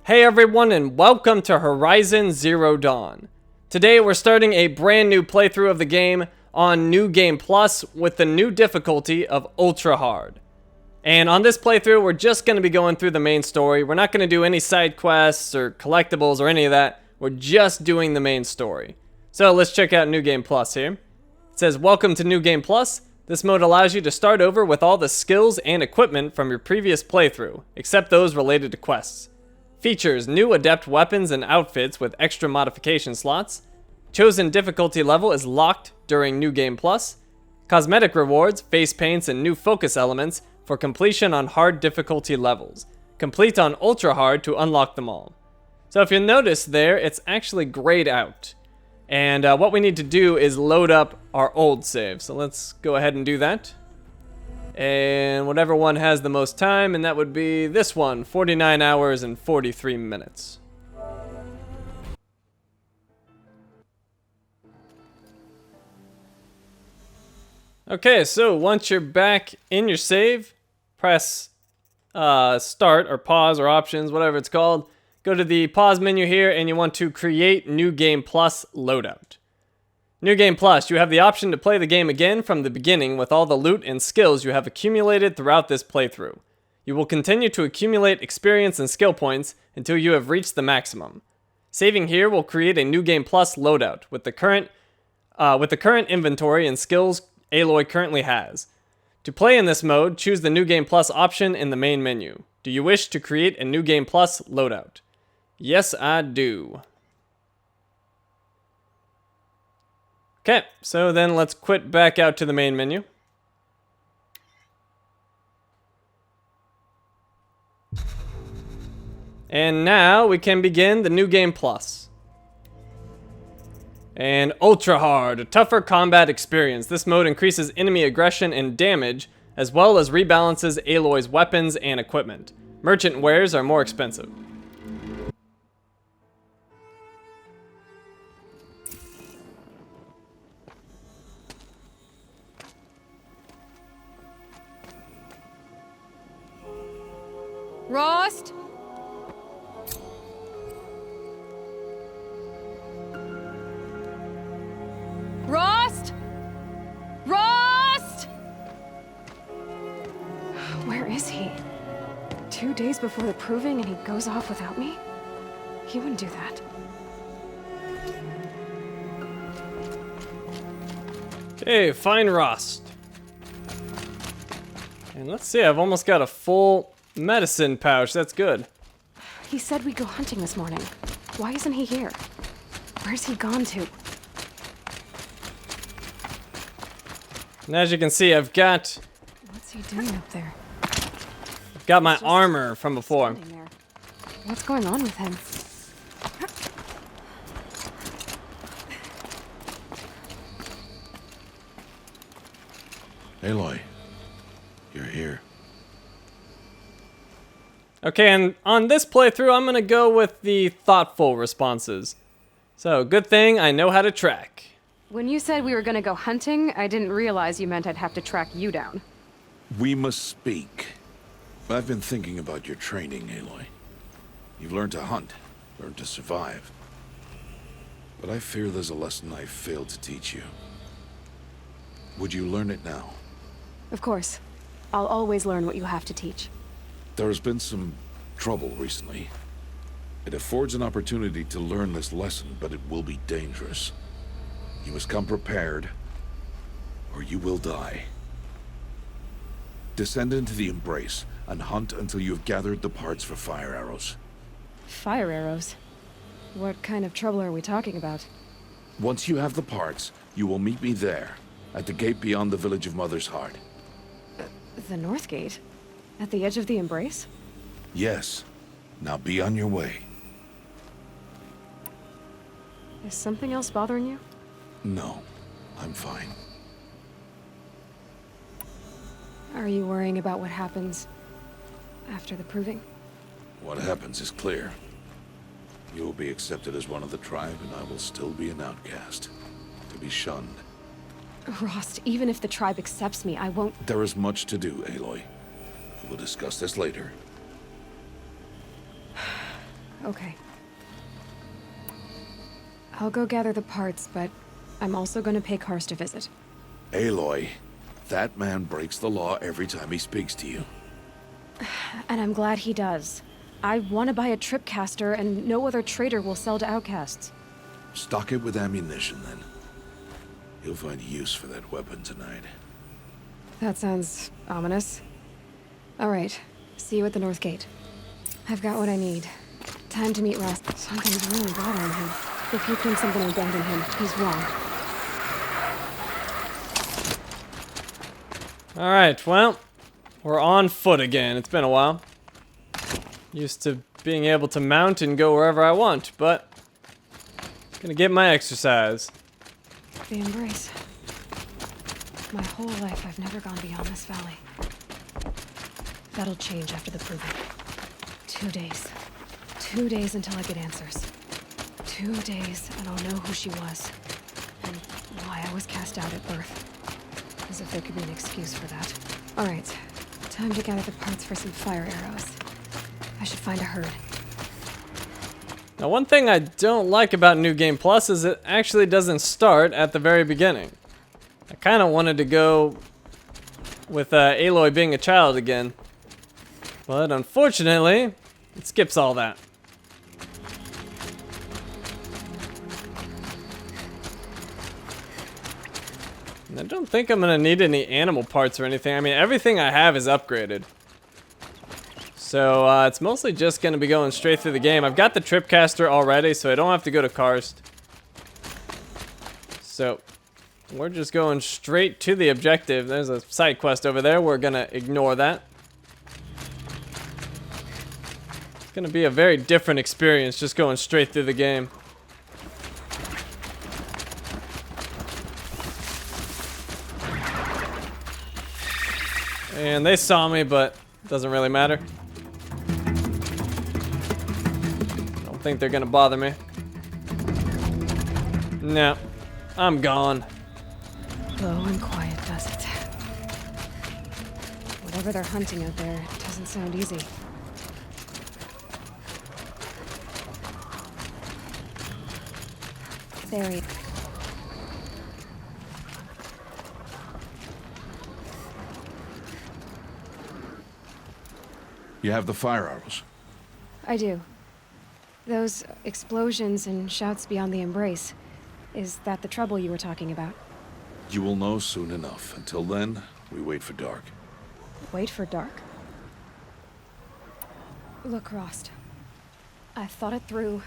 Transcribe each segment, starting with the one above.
Hey everyone, and welcome to Horizon Zero Dawn. Today we're starting a brand new playthrough of the game on New Game Plus with the new difficulty of Ultra Hard. And on this playthrough we're just going to be going through the main story. We're not going to do any side quests or collectibles or any of that. We're just doing the main story. So let's check out New Game Plus here. It says, welcome to New Game Plus. This mode allows you to start over with all the skills and equipment from your previous playthrough, except those related to quests. Features new adept weapons and outfits with extra modification slots. Chosen difficulty level is locked during New Game Plus. Cosmetic rewards, face paints, and new focus elements for completion on hard difficulty levels. Complete on Ultra Hard to unlock them all. So if you notice there, it's actually grayed out. And what we need to do is load up our old save. So let's go ahead and do that. And whatever one has the most time, and that would be this one, 49 hours and 43 minutes. Okay, so once you're back in your save, press start or pause or options, whatever it's called. Go to the pause menu here, and you want to create New Game Plus loadout. New Game Plus, you have the option to play the game again from the beginning with all the loot and skills you have accumulated throughout this playthrough. You will continue to accumulate experience and skill points until you have reached the maximum. Saving here will create a New Game Plus loadout with the current inventory and skills Aloy currently has. To play in this mode, choose the New Game Plus option in the main menu. Do you wish to create a New Game Plus loadout? Yes, I do. Okay, so then let's quit back out to the main menu. And now we can begin the New Game Plus. And Ultra Hard, a tougher combat experience. This mode increases enemy aggression and damage, as well as rebalances Aloy's weapons and equipment. Merchant wares are more expensive. Rost? Rost? Rost? Where is he? 2 days before the proving and he goes off without me? He wouldn't do that. Okay, find Rost. And let's see, I've almost got a full medicine pouch. That's good. He said we'd go hunting this morning. Why isn't he here? Where's he gone to? And as you can see, I've got What's he doing up there? my armor from before. Standing there. What's going on with him? Aloy, you're here. Okay, and on this playthrough, I'm gonna go with the thoughtful responses. So, good thing I know how to track. When you said we were gonna go hunting, I didn't realize you meant I'd have to track you down. We must speak. I've been thinking about your training, Aloy. You've learned to hunt, learned to survive. But I fear there's a lesson I've failed to teach you. Would you learn it now? Of course. I'll always learn what you have to teach. There has been some trouble recently. It affords an opportunity to learn this lesson, but it will be dangerous. You must come prepared, or you will die. Descend into the Embrace and hunt until you have gathered the parts for fire arrows. Fire arrows? What kind of trouble are we talking about? Once you have the parts, you will meet me there, at the gate beyond the village of Mother's Heart. The North Gate? At the edge of the Embrace? Yes. Now be on your way. Is something else bothering you? No, I'm fine. Are you worrying about what happens after the proving? What happens is clear. You will be accepted as one of the tribe, and I will still be an outcast, to be shunned. Rost, even if the tribe accepts me, I won't... There is much to do, Aloy. We will discuss this later. Okay. I'll go gather the parts, but I'm also gonna pay Karst a visit. Aloy, that man breaks the law every time he speaks to you. And I'm glad he does. I want to buy a tripcaster, and no other trader will sell to outcasts. Stock it with ammunition, then. You'll find use for that weapon tonight. That sounds ominous. All right, see you at the North Gate. I've got what I need. Time to meet Ross. Something's really bothering him. If he thinks I'm gonna abandon him, he's wrong. Alright, well, we're on foot again. It's been a while. Used to being able to mount and go wherever I want, but gonna get my exercise. The Embrace. My whole life I've never gone beyond this valley. That'll change after the proving. 2 days. 2 days until I get answers. 2 days and I'll know who she was. And why I was cast out at birth. As if there could be an excuse for that. Alright, time to gather the parts for some fire arrows. I should find a herd. Now, one thing I don't like about New Game Plus is it actually doesn't start at the very beginning. I kind of wanted to go with Aloy being a child again. But unfortunately, it skips all that. And I don't think I'm going to need any animal parts or anything. I mean, everything I have is upgraded. So it's mostly just going to be going straight through the game. I've got the tripcaster already, so I don't have to go to Karst. So we're just going straight to the objective. There's a side quest over there. We're going to ignore that. It's going to be a very different experience just going straight through the game. And they saw me, but it doesn't really matter. Don't think they're gonna bother me. No, I'm gone. Low and quiet does it. Whatever they're hunting out there, it doesn't sound easy. There he is. You have the fire arrows. I do. Those explosions and shouts beyond the Embrace. Is that the trouble you were talking about? You will know soon enough. Until then, we wait for dark. Wait for dark? Look, Rost. I've thought it through,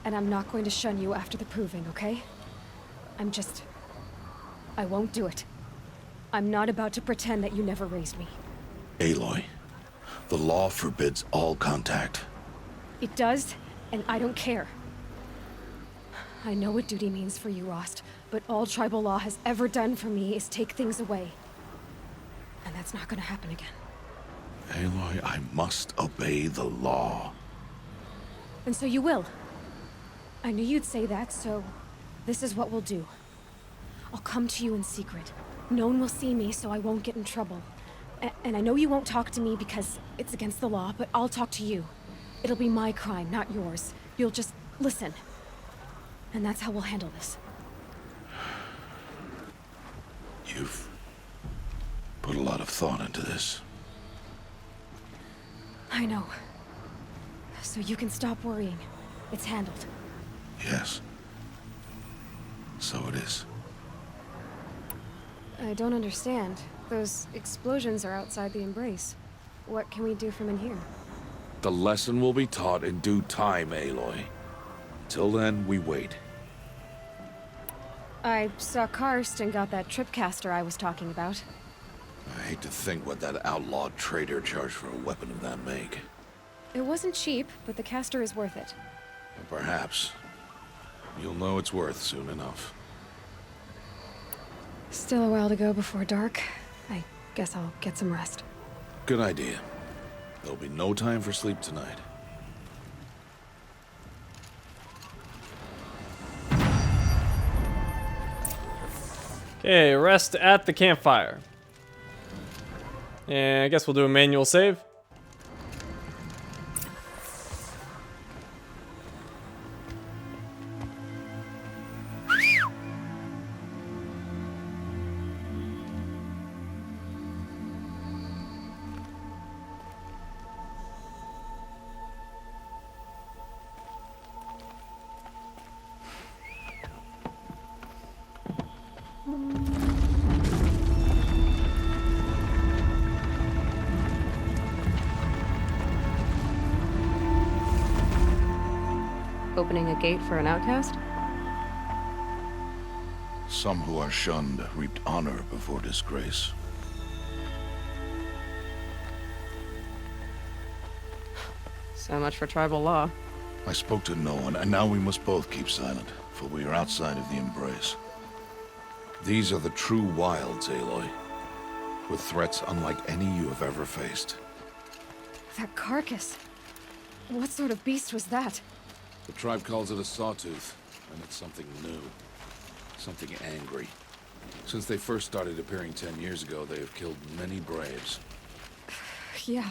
and I'm not going to shun you after the proving, okay? I won't do it. I'm not about to pretend that you never raised me. Aloy, the law forbids all contact. It does, and I don't care. I know what duty means for you, Rost, but all tribal law has ever done for me is take things away. And that's not gonna happen again. Aloy, I must obey the law. And so you will. I knew you'd say that, so this is what we'll do. I'll come to you in secret. No one will see me, so I won't get in trouble. And I know you won't talk to me because it's against the law, but I'll talk to you. It'll be my crime, not yours. You'll just listen. And that's how we'll handle this. You've put a lot of thought into this. I know. So you can stop worrying. It's handled. Yes. So it is. I don't understand. Those explosions are outside the Embrace. What can we do from in here? The lesson will be taught in due time, Aloy. Till then, we wait. I saw Karst and got that tripcaster I was talking about. I hate to think what that outlawed trader charged for a weapon of that make. It wasn't cheap, but the caster is worth it. Perhaps. You'll know it's worth soon enough. Still a while to go before dark. I guess I'll get some rest. Good idea. There'll be no time for sleep tonight. Okay, rest at the campfire. And I guess we'll do a manual save. Opening a gate for an outcast? Some who are shunned reaped honor before disgrace. So much for tribal law. I spoke to no one, and now we must both keep silent, for we are outside of the embrace. These are the true wilds, Aloy, with threats unlike any you have ever faced. That carcass. What sort of beast was that? The tribe calls it a sawtooth, and it's something new. Something angry. Since they first started appearing 10 years ago, they have killed many braves. Yeah.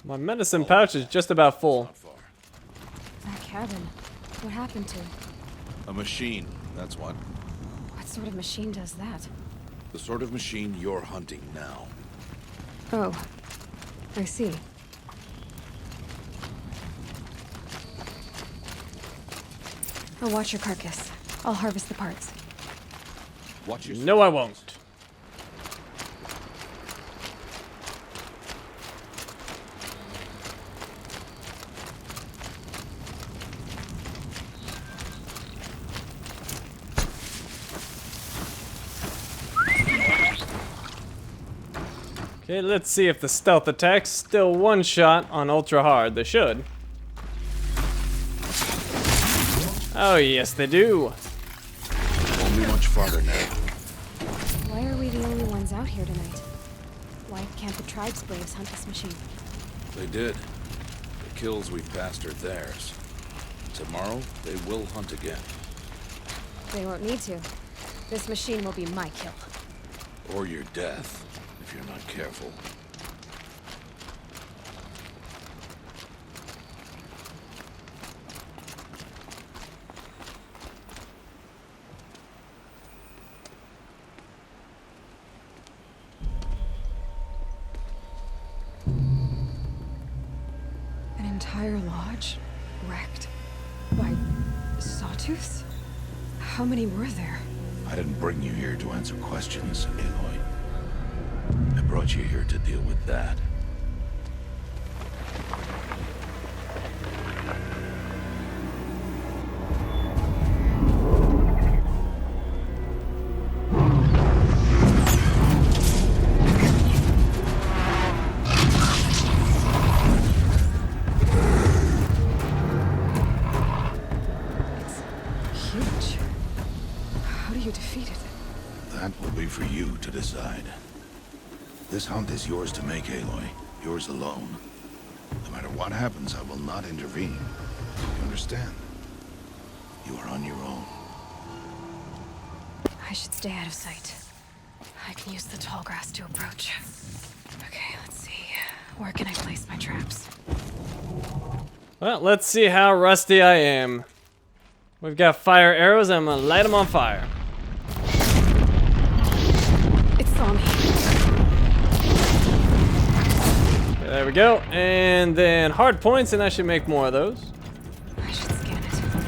My medicine pouch is just about full. Not far. That cabin. What happened to it? A machine, that's what. What sort of machine does that? The sort of machine you're hunting now. Oh. I see. I'll watch your carcass. I'll harvest the parts. Watch your No, I won't. Okay, let's see if the stealth attacks still one shot on ultra hard. They should. Oh, yes, they do. Won't be much farther now. Why are we the only ones out here tonight? Why can't the tribe's braves hunt this machine? They did. The kills we've passed are theirs. Tomorrow, they will hunt again. They won't need to. This machine will be my kill. Or your death, if you're not careful. An entire lodge wrecked by sawtooths? How many were there? I didn't bring you here to answer questions, Aloy. I brought you here to deal with that. Huge. How do you defeat it? That will be for you to decide. This hunt is yours to make, Aloy. Yours alone. No matter what happens, I will not intervene. You understand? You are on your own. I should stay out of sight. I can use the tall grass to approach. Okay, let's see. Where can I place my traps? Well, let's see how rusty I am. We've got fire arrows, and I'm gonna light them on fire. It saw me. Okay, there we go. And then hard points, and I should make more of those. I should scan it. See what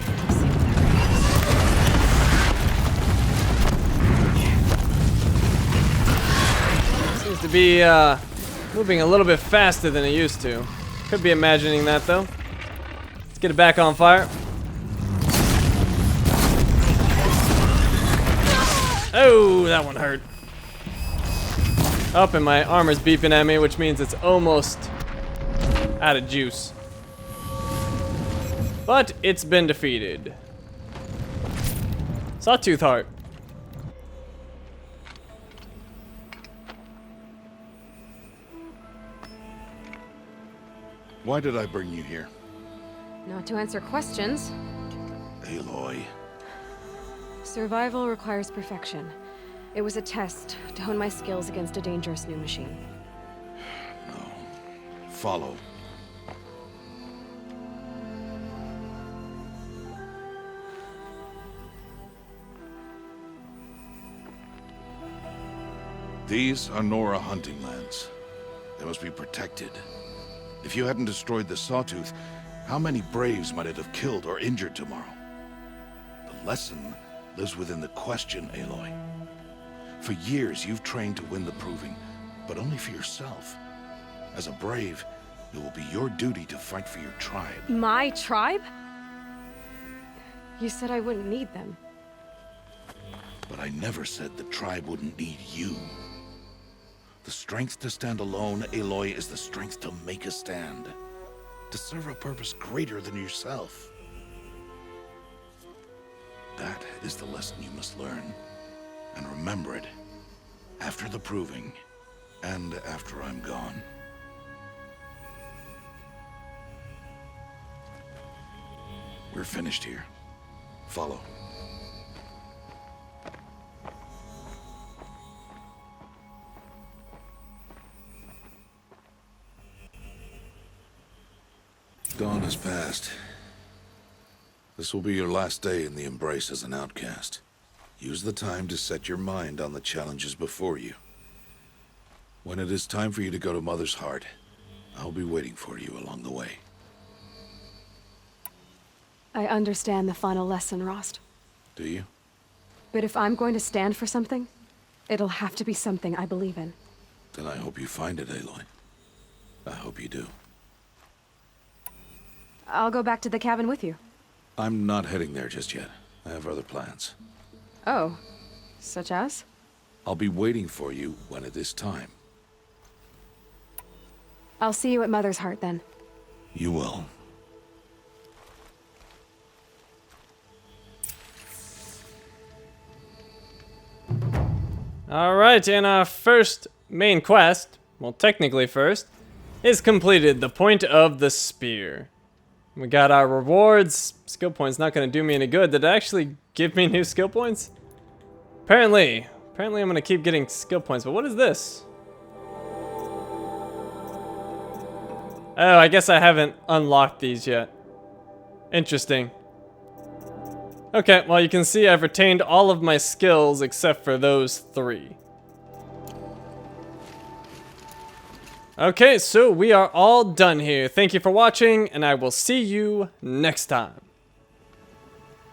that Seems to be moving a little bit faster than it used to. Could be imagining that though. Let's get it back on fire. Oh, that one hurt. Up, and my armor's beeping at me, which means it's almost out of juice. But it's been defeated. Sawtooth heart. Why did I bring you here? Not to answer questions. Aloy. Survival requires perfection. It was a test to hone my skills against a dangerous new machine. No. Follow. These are Nora hunting lands. They must be protected. If you hadn't destroyed the Sawtooth, how many braves might it have killed or injured tomorrow? The lesson lives within the question, Aloy. For years, you've trained to win the proving, but only for yourself. As a brave, it will be your duty to fight for your tribe. My tribe? You said I wouldn't need them. But I never said the tribe wouldn't need you. The strength to stand alone, Aloy, is the strength to make a stand. To serve a purpose greater than yourself. That is the lesson you must learn. And remember it. After the proving, and after I'm gone. We're finished here. Follow. Dawn has passed. This will be your last day in the Embrace as an outcast. Use the time to set your mind on the challenges before you. When it is time for you to go to Mother's Heart, I'll be waiting for you along the way. I understand the final lesson, Rost. Do you? But if I'm going to stand for something, it'll have to be something I believe in. Then I hope you find it, Aloy. I hope you do. I'll go back to the cabin with you. I'm not heading there just yet. I have other plans. Oh, such as? I'll be waiting for you when it is time. I'll see you at Mother's Heart then. You will. Alright, and our first main quest, well technically first, is completed. The Point of the Spear. We got our rewards. Skill points not going to do me any good. Did it actually give me new skill points? Apparently I'm going to keep getting skill points, but what is this? Oh, I guess I haven't unlocked these yet. Interesting. Okay, well you can see I've retained all of my skills except for those 3. Okay, so we are all done here. Thank you for watching, and I will see you next time.